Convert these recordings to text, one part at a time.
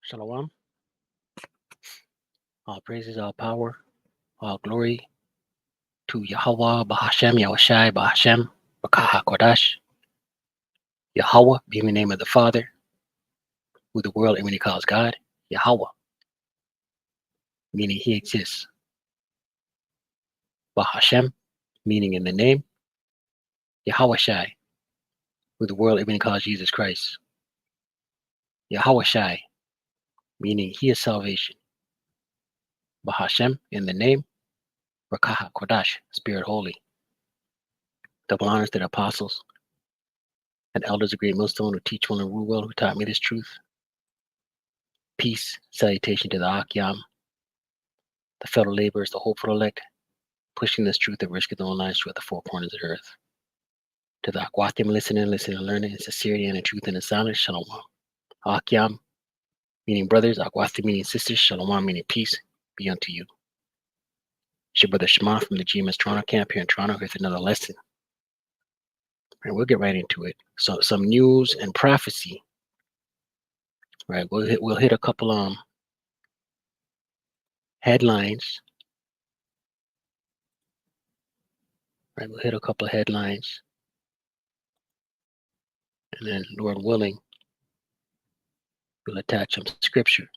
Shalom. All praises, all power, all glory to Yahweh, Bahashem, Yahushai, Bahashem, Bakaha Kodash. Yahweh being the name of the Father, who the world everybody calls God. Yahweh, meaning He exists. Bahashem, meaning in the name. Yahushai, who the world everybody calls Jesus Christ. Yahushai, meaning He is salvation. Bahashem, in the name. Bakaha Kodash, Spirit Holy. Double honors to the apostles and elders of Great Millstone who teach well and rule well, who taught me this truth. Peace, salutation to the Akyam, the fellow laborers, the hopeful elect, pushing this truth of risk of their own lives throughout the four corners of the earth. To the Akwatim listening, and learning in sincerity and in truth and in silence, Shalom. Akyam, meaning brothers, Akwatim meaning sisters, Shalom meaning peace, be unto you. It's your brother Shema from the GMS Toronto camp here in Toronto with another lesson. And we'll get right into it. So some news and prophecy. Right, we'll hit a couple headlines. Right, we'll hit a couple of headlines. And then, Lord willing, we'll attach some scripture.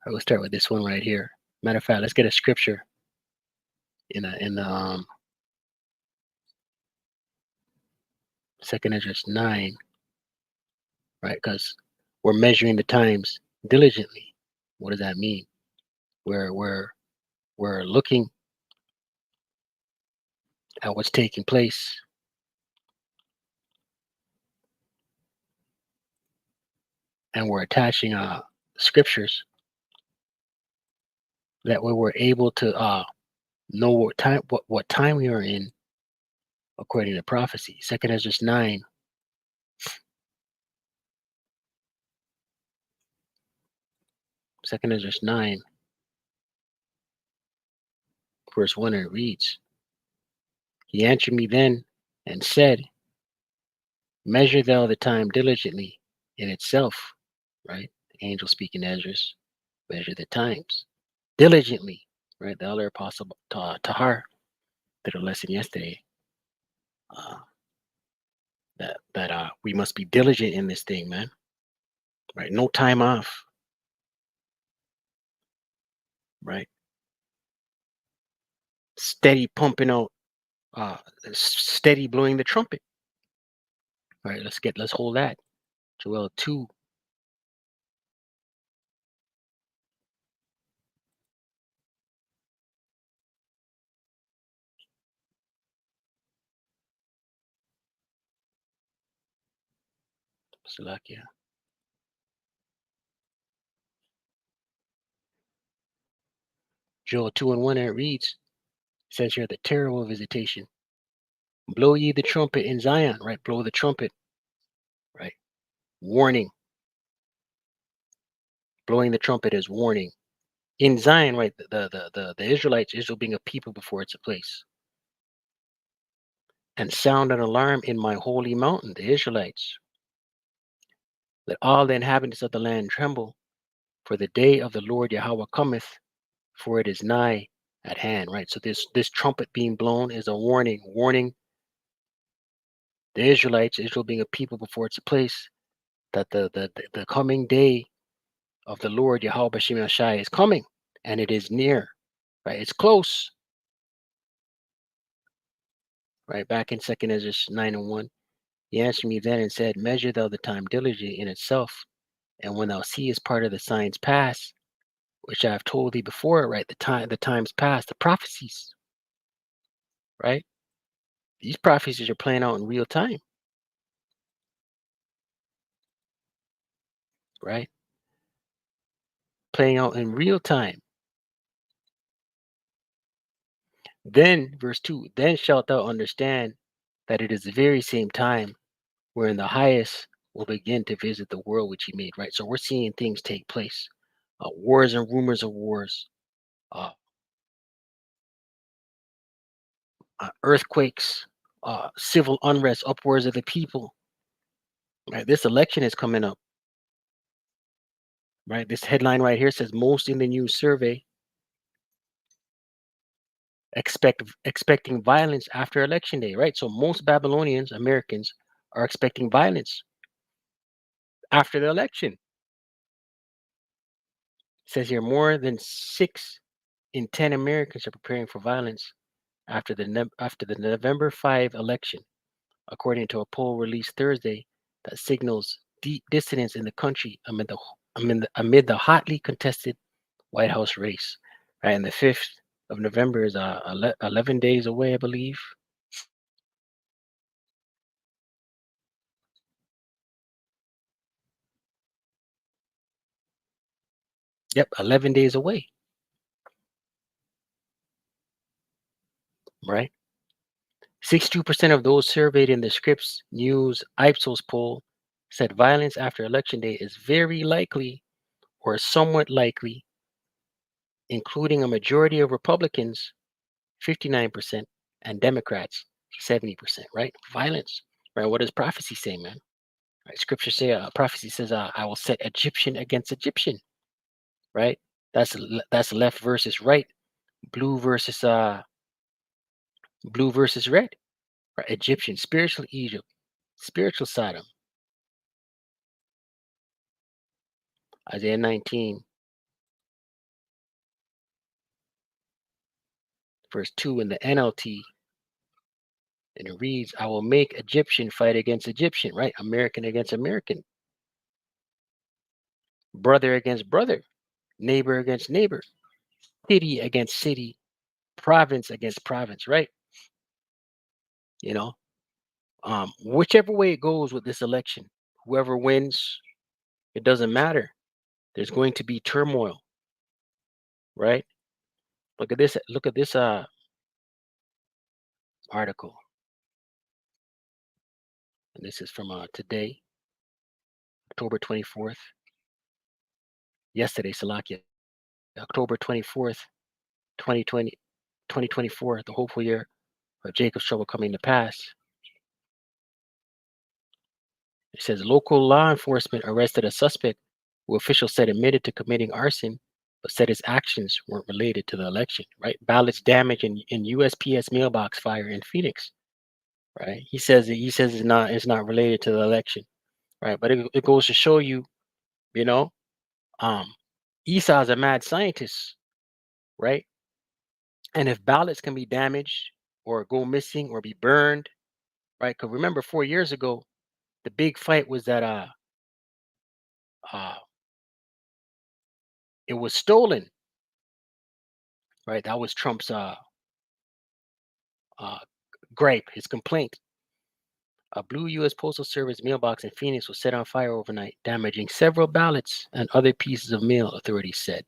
I will start with this one right here. Matter of fact, let's get a scripture in the Second Ezra 9, right? Because we're measuring the times diligently. What does that mean? We're looking at what's taking place, and we're attaching scriptures that way we're able to know what time we are in according to prophecy. Second Ezra 9. Second Ezra 9, verse 1, and it reads, He answered me then and said, Measure thou the time diligently in itself, right? The angel speaking to Ezra, measure the times diligently, right? The other apostle Tahar did a lesson yesterday uh, that we must be diligent in this thing, man, right? No time off, right? Steady pumping out, steady blowing the trumpet. All right, let's hold that. Joel 2. Salakia. Joel 2 and 1, and it reads, says here the terrible visitation. Blow ye the trumpet in Zion, right? Blow the trumpet, right? Warning. Blowing the trumpet is warning. In Zion, right? The Israelites, Israel being a people before it's a place. And sound an alarm in my holy mountain, the Israelites. Let all the inhabitants of the land tremble, for the day of the Lord Yahweh cometh, for it is nigh at hand, right? So this trumpet being blown is a warning the Israelites, Israel being a people before it's a place, that the coming day of the Lord Yahweh Bashim Yashai is coming, and it is near, right? It's close, right? Back in Second Ezra 9 and 1, he answered me then and said, Measure thou the time diligently in itself, and when thou seest part of the signs pass, which I have told thee before, right? The times past, the prophecies, right? These prophecies are playing out in real time, right? Playing out in real time. Then, verse 2, then shalt thou understand that it is the very same time wherein the highest will begin to visit the world which he made, right? So we're seeing things take place, wars and rumors of wars, uh, earthquakes, civil unrest, upwards of the people. Right, this election is coming up. Right, this headline right here says most in the news survey expecting violence after election day. Right, so most Babylonians, Americans, are expecting violence after the election. It says here more than 6 in 10 Americans are preparing for violence after the November 5 election, according to a poll released Thursday that signals deep dissidence in the country amid the hotly contested White House race. Right, and the 5th of November is 11 days away, I believe. Yep, 11 days away. Right, 62% of those surveyed in the Scripps News Ipsos poll said violence after election day is very likely or somewhat likely, including a majority of Republicans, 59%, and Democrats, 70%, right? Violence, right? What does prophecy say, man? Right? Scripture say, prophecy says, I will set Egyptian against Egyptian, right? That's left versus right, blue versus red, right? Egyptian, spiritual Egypt, spiritual Sodom. Isaiah 19, verse 2 in the NLT, and it reads, I will make Egyptian fight against Egyptian, right? American against American, brother against brother, neighbor against neighbor, city against city, province against province, right? You know, whichever way it goes with this election, whoever wins, it doesn't matter. There's going to be turmoil, right? Look at this. Look at this article, and this is from today, October 24th. Yesterday, Salakia, October 24th, 2020, 2024, the hopeful year of Jacob's trouble coming to pass. It says local law enforcement arrested a suspect who officials said admitted to committing arson, but said his actions weren't related to the election. Right? Ballots damage in USPS mailbox fire in Phoenix. Right? He says it's not related to the election. Right? But it goes to show you, you know, um, Esau's a mad scientist, right? And if ballots can be damaged or go missing or be burned, right? Because remember, 4 years ago, the big fight was that uh it was stolen, right? That was Trump's uh gripe, his complaint. A blue U.S. Postal Service mailbox in Phoenix was set on fire overnight, damaging several ballots and other pieces of mail, authorities said.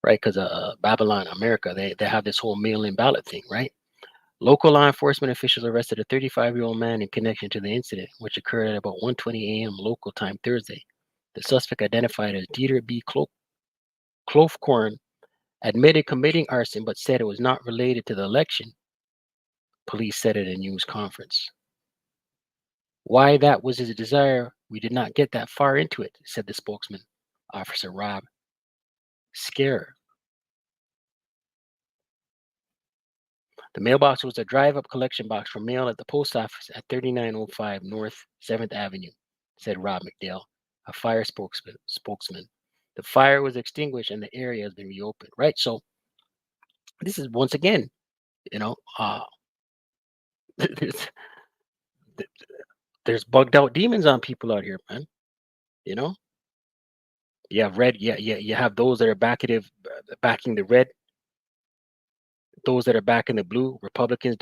Right, because Babylon, America, they have this whole mail-in ballot thing, right? Local law enforcement officials arrested a 35-year-old man in connection to the incident, which occurred at about 1:20 a.m. local time Thursday. The suspect, identified as Dieter B. Klofkorn, admitted committing arson but said it was not related to the election, police said at a news conference. Why that was his desire, we did not get that far into it, said the spokesman, Officer Rob Scare. The mailbox was a drive-up collection box for mail at the post office at 3905 North 7th Avenue, said Rob McDale, a fire spokesman. The fire was extinguished and the area has been reopened. Right. So this is once again, you know, there's, there's bugged out demons on people out here, man. You know, you have red, yeah. You have those that are backing the red, those that are backing the blue, Republicans,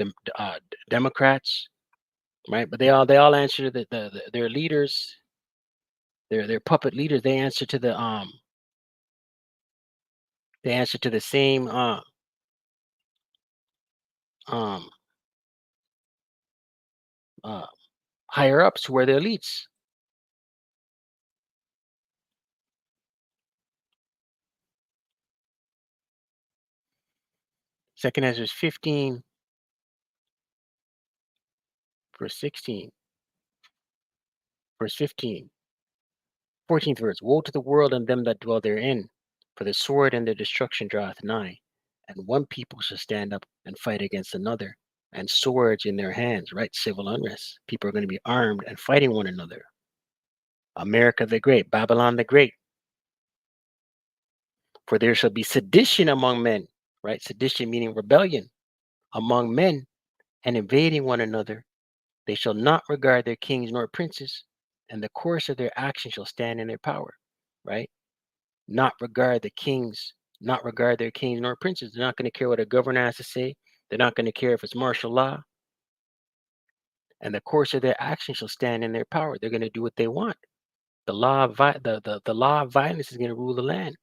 Democrats, right? But they all answer to their leaders, their puppet leaders. They answer to the same um uh higher ups who are the elites. Second Ezra 15, Verse 16, verse 15, 14th verse. Woe to the world and them that dwell therein, for the sword and their destruction draweth nigh. And one people shall stand up and fight against another, and swords in their hands, right? Civil unrest. People are going to be armed and fighting one another. America the Great, Babylon the Great. For there shall be sedition among men, right? Sedition meaning rebellion among men, and invading one another. They shall not regard their kings nor princes, and the course of their action shall stand in their power, right? Not regard the kings, not regard their kings nor princes. They're not going to care what a governor has to say. They're not going to care if it's martial law. And the course of their action shall stand in their power. They're going to do what they want. The law of the law of violence is going to rule the land,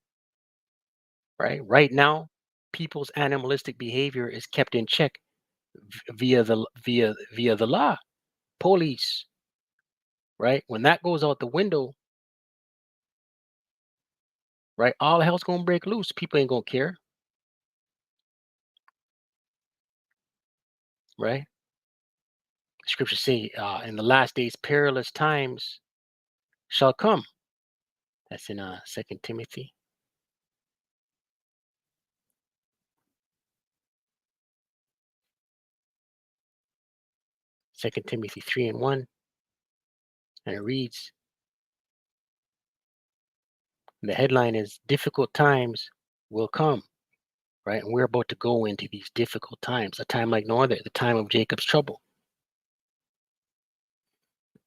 right? Right now, people's animalistic behavior is kept in check via the law, police, right? When that goes out the window, right, all hell's gonna break loose. People ain't gonna care, right? Scriptures say, in the last days, perilous times shall come. That's in Second Timothy. Second Timothy 3:1, and it reads, the headline is difficult times will come, right? And we're about to go into these difficult times, a time like no other, the time of Jacob's trouble.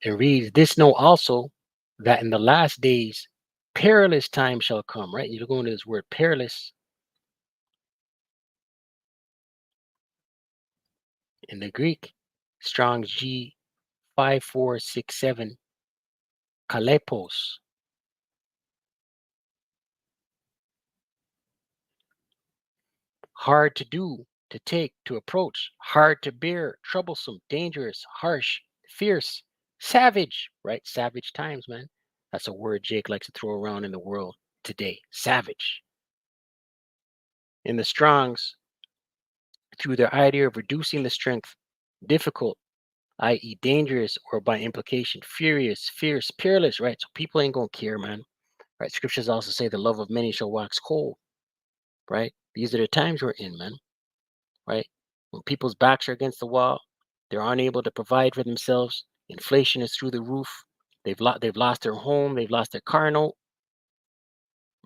It reads, this know also that in the last days perilous times shall come, right? You're going to this word perilous in the Greek, Strong's G 5467, kalepos. Hard to do, to take, to approach, hard to bear, troublesome, dangerous, harsh, fierce, savage, right? Savage times, man. That's a word Jake likes to throw around in the world today. Savage. In the Strongs, through their idea of reducing the strength, difficult, i.e., dangerous, or by implication, furious, fierce, peerless, right? So people ain't gonna care, man. Right? Scriptures also say the love of many shall wax cold, right? These are the times we're in, man. Right? When people's backs are against the wall, they're unable to provide for themselves. Inflation is through the roof. They've lost their home. They've lost their car note.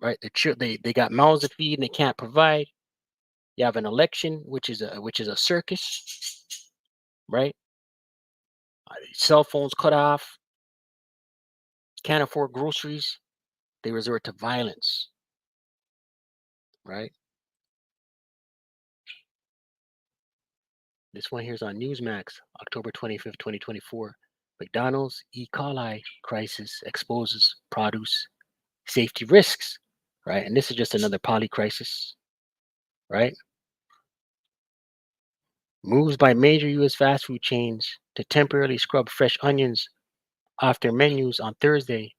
Right? They got mouths to feed and they can't provide. You have an election, which is a circus. Right? Cell phones cut off. Can't afford groceries. They resort to violence. Right? This one here is on Newsmax, October 25th, 2024. McDonald's E. coli crisis exposes produce safety risks, right? And this is just another poly crisis, right? Moves by major U.S. fast food chains to temporarily scrub fresh onions off their menus on Thursday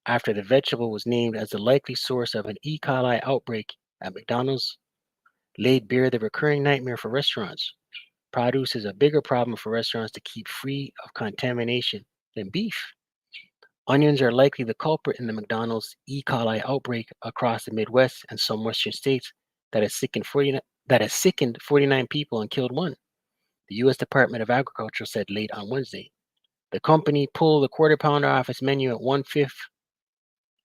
after the vegetable was named as the likely source of an E. coli outbreak at McDonald's laid bare the recurring nightmare for restaurants. Produce is a bigger problem for restaurants to keep free of contamination than beef. Onions are likely the culprit in the McDonald's E. coli outbreak across the Midwest and some Western states that has sickened 49 people and killed one, the U.S. Department of Agriculture said late on Wednesday. The company pulled the quarter pounder off its menu at one-fifth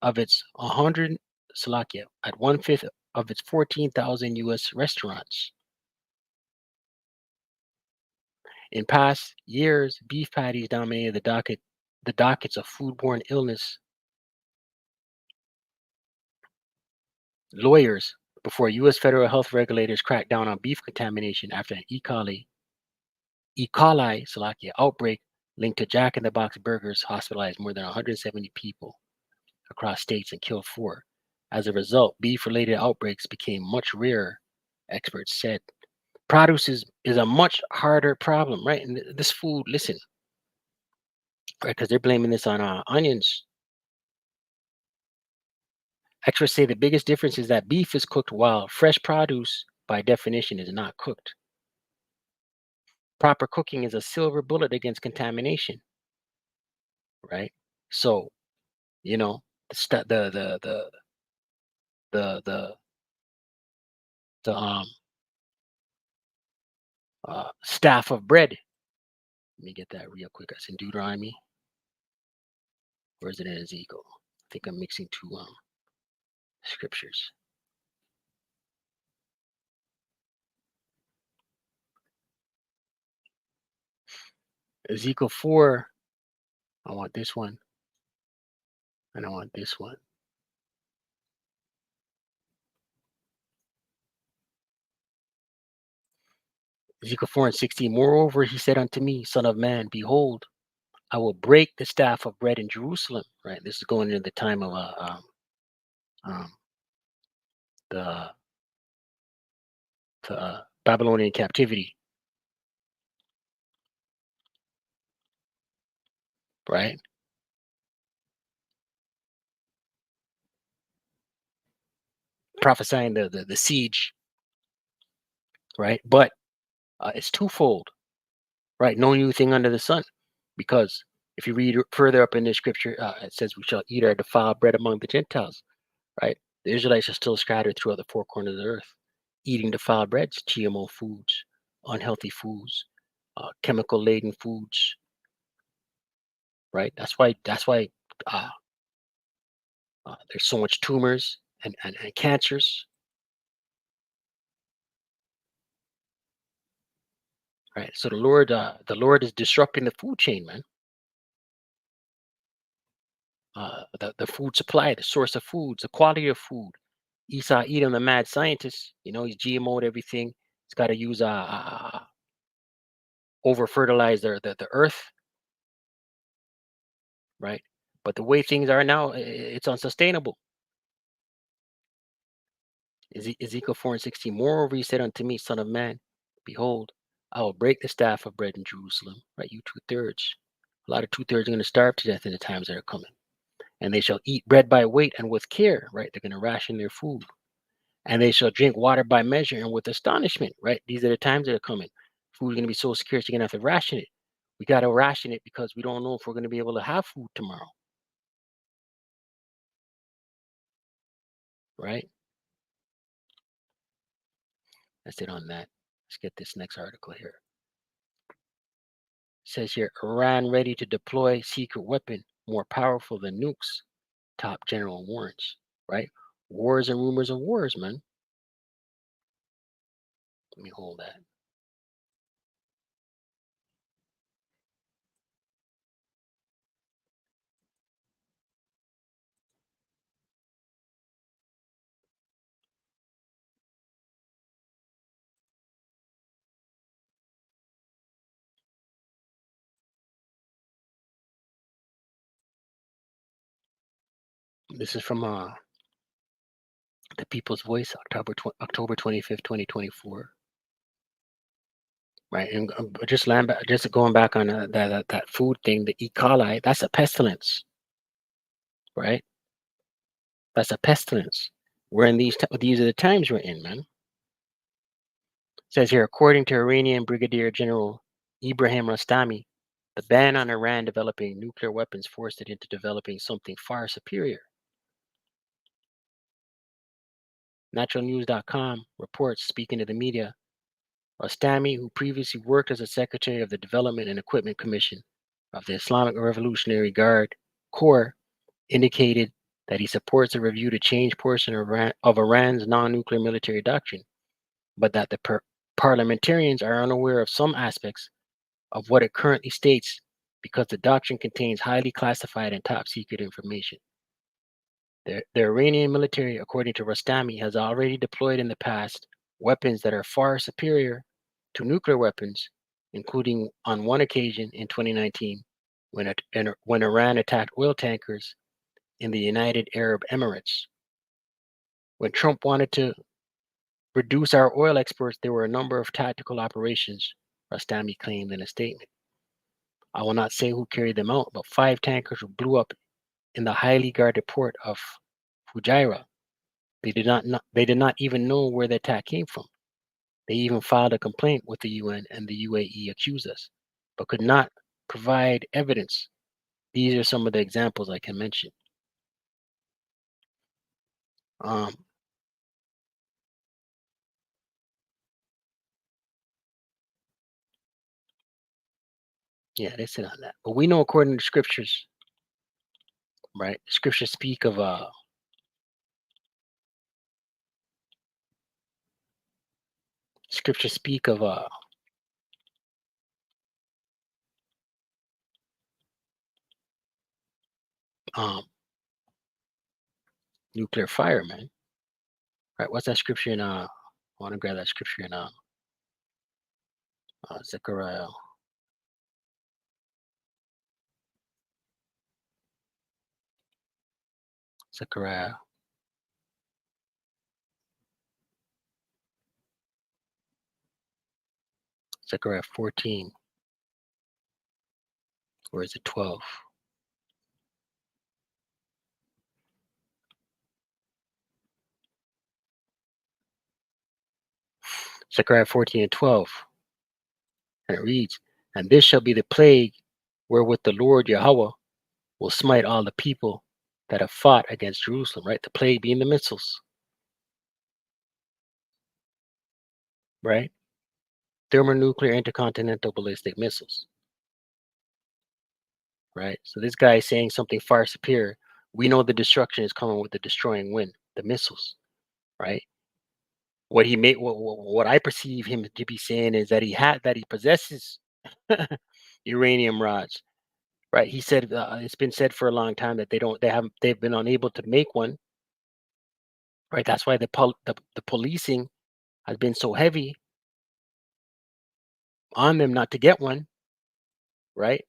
of its 14,000 U.S. restaurants. In past years, beef patties dominated the dockets of foodborne illness lawyers before U.S. federal health regulators cracked down on beef contamination after an E. coli outbreak linked to Jack in the Box burgers hospitalized more than 170 people across states and killed 4. As a result, beef-related outbreaks became much rarer, experts said. Produce is a much harder problem, right? And this food, listen, right, because they're blaming this on onions. Experts say the biggest difference is that beef is cooked while fresh produce, by definition, is not cooked. Proper cooking is a silver bullet against contamination, right? So, you know, the stu- the the staff of bread. Let me get that real quick. That's in Deuteronomy. Or is it in Ezekiel? I think I'm mixing two scriptures. Ezekiel 4, I want this one, and I want this one. Ezekiel 4 and 16. Moreover, he said unto me, Son of man, behold, I will break the staff of bread in Jerusalem. Right. This is going into the time of um, the Babylonian captivity. Right. Prophesying the siege. Right. But it's twofold. Right. No new thing under the sun. Because if you read further up in the scripture, it says, we shall eat our defiled bread among the Gentiles. Right. The Israelites are still scattered throughout the four corners of the earth, eating defiled breads, GMO foods, unhealthy foods, chemical laden foods. Right. That's why uh, there's so much tumors and cancers. Right. So the Lord is disrupting the food chain, man. The food supply, the source of foods, the quality of food. Esau Edom, the mad scientist, he's GMO'd everything. He's got to use over fertilize the earth, right? But the way things are now, it's unsustainable. Ezekiel 4 and 16. Moreover, he said unto me, Son of man, behold, I will break the staff of bread in Jerusalem, right? You 2/3. A lot of 2/3 are going to starve to death in the times that are coming. And they shall eat bread by weight and with care, right? They're going to ration their food. And they shall drink water by measure and with astonishment, right? These are the times that are coming. Food is going to be so scarce, you're going to have to ration it. We got to ration it because we don't know if we're going to be able to have food tomorrow, right? That's it on that. Let's get this next article here. It says here, Iran ready to deploy secret weapon more powerful than nukes, top general warns, right? Wars and rumors of wars, man. Let me hold that. This is from the People's Voice, October 25th, 2024. Right, and just going back on that food thing, the E. coli, that's a pestilence, right? That's a pestilence. We're in these are the times we're in, man. It says here, according to Iranian Brigadier General Ibrahim Rostami, the ban on Iran developing nuclear weapons forced it into developing something far superior. Naturalnews.com reports, speaking to the media, Rostami, who previously worked as a secretary of the Development and Equipment Commission of the Islamic Revolutionary Guard Corps, indicated that he supports a review to change portion of Iran's non-nuclear military doctrine, but that the parliamentarians are unaware of some aspects of what it currently states because the doctrine contains highly classified and top secret information. The Iranian military, according to Rostami, has already deployed in the past weapons that are far superior to nuclear weapons, including on one occasion in 2019 when Iran attacked oil tankers in the United Arab Emirates. When Trump wanted to reduce our oil exports, there were a number of tactical operations, Rostami claimed in a statement. I will not say who carried them out, but 5 tankers blew up in the highly guarded port of Fujairah. They did not even know where the attack came from. They even filed a complaint with the UN, and the UAE accused us, but could not provide evidence. These are some of the examples I can mention. Um, yeah, they said on that. But we know according to scriptures, right? Scriptures speak of scriptures speak of um nuclear fire, man. Right? What's that scripture in I want to grab that scripture in Zechariah. Zechariah. Zechariah 14, or is it 12? Zechariah 14 and 12. And it reads, "And this shall be the plague wherewith the Lord Yahweh will smite all the people that have fought against Jerusalem," right? The plague being the missiles, right? Thermonuclear intercontinental ballistic missiles, right? So this guy is saying something far superior. We know the destruction is coming with the destroying wind, the missiles, right? What he made, what I perceive him to be saying is that he possesses uranium rods, right? He said it's been said for a long time that they've been unable to make one, right? That's why the policing has been so heavy on them not to get one, right?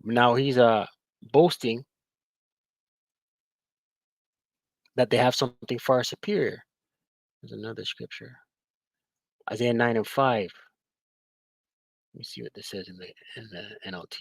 Now he's boasting that they have something far superior. There's another scripture, Isaiah 9 and 5. Let me see what this says in the NLT.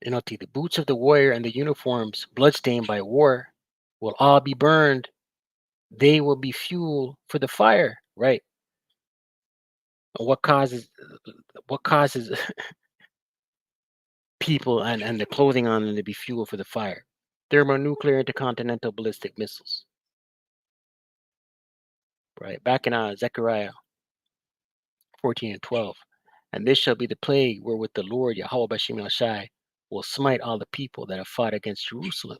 NLT, the boots of the warrior and the uniforms bloodstained by war will all be burned. They will be fuel for the fire, right? And what causes people and the clothing on them to be fuel for the fire? Thermonuclear intercontinental ballistic missiles, right? Back in Zechariah 14 and 12. And this shall be the plague wherewith the Lord Yahweh Bashim El Shai will smite all the people that have fought against Jerusalem,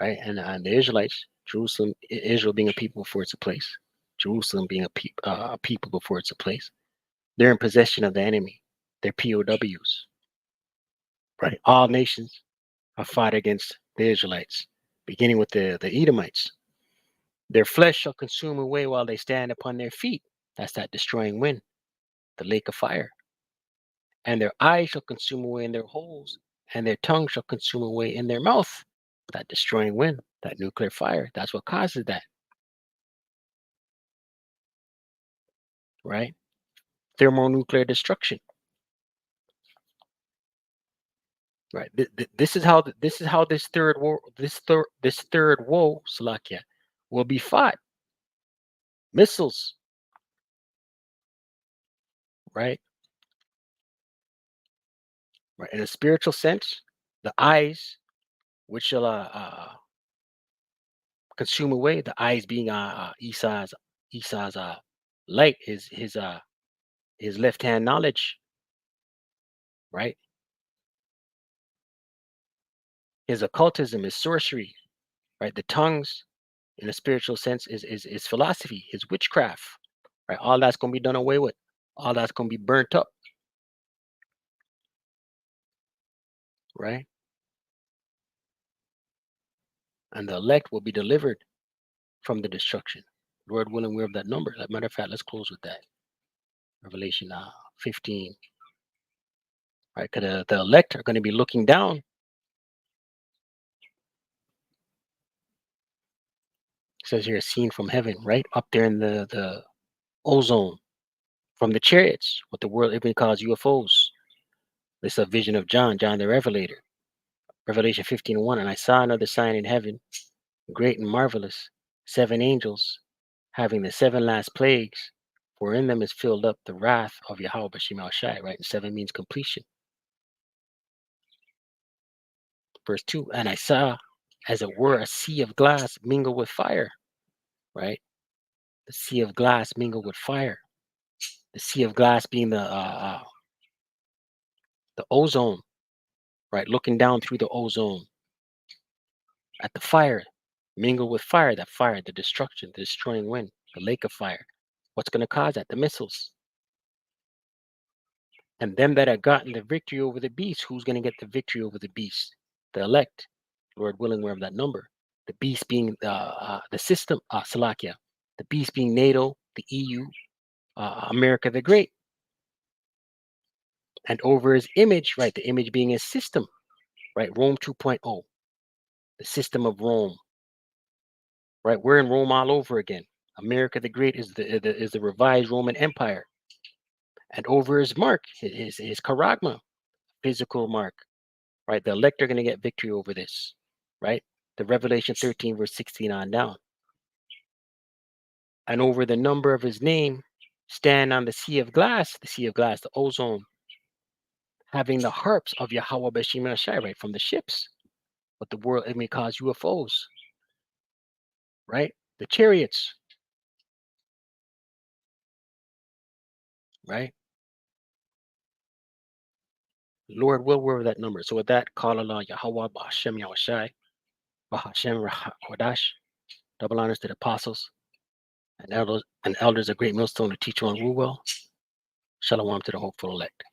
right? And the Israelites, Jerusalem, Israel being a people before it's a place, Jerusalem being a people before it's a place. They're in possession of the enemy. They're POWs, right? All nations have fought against the Israelites, beginning with the Edomites. Their flesh shall consume away while they stand upon their feet. That's that destroying wind, the lake of fire. And their eyes shall consume away in their holes, and their tongue shall consume away in their mouth. That destroying wind, that nuclear fire, that's what causes that, right? Thermonuclear destruction, right? This is how this third war, this third woe, Salakia, will be fought. Missiles, right? Right. In a spiritual sense, the eyes, which shall consume away, the eyes being Esau's light, his left hand knowledge, right? His occultism, his sorcery, right? The tongues, in a spiritual sense, is philosophy, his witchcraft, right? All that's gonna be done away with. All that's gonna be burnt up, right? And the elect will be delivered from the destruction. Lord willing, we're of that number. As a matter of fact, let's close with that. Revelation 15, right? Because the elect are going to be looking down. It says here, seen from heaven, right? Up there in the ozone, from the chariots, what the world even calls UFOs. This is a vision of John the Revelator. Revelation 15:1. And I saw another sign in heaven, great and marvelous, 7 angels, having the 7 last plagues, for in them is filled up the wrath of Yahweh Bashim al Shai, right? And 7 means completion. Verse 2. And I saw, as it were, a sea of glass mingled with fire, right? The sea of glass mingled with fire. The sea of glass being the ozone, right? Looking down through the ozone at the fire, mingled with fire, that fire, the destruction, the destroying wind, the lake of fire. What's going to cause that? The missiles. And them that have gotten the victory over the beast, who's going to get the victory over the beast? The elect, Lord willing, wherever that number. The beast being the system, Salakia. The beast being NATO, the EU, America the Great. And over his image, right? The image being his system, right? Rome 2.0, the system of Rome, right? We're in Rome all over again. America the Great is the revised Roman Empire. And over his mark, his charagma, physical mark, right? The elect are going to get victory over this, right? The Revelation 13, verse 16 on down. And over the number of his name, stand on the sea of glass, the ozone, having the harps of Yahweh Bashim Shai, right? From the ships, what the world may cause UFOs, right? The chariots, right? Lord will wherever that number. So with that, call Allah Yahweh Ba'ashem Yahushai, Ba'ashem Kodash, double honors to the apostles and elders of Great Millstone to teach on rule well. Shalom to the hopeful elect.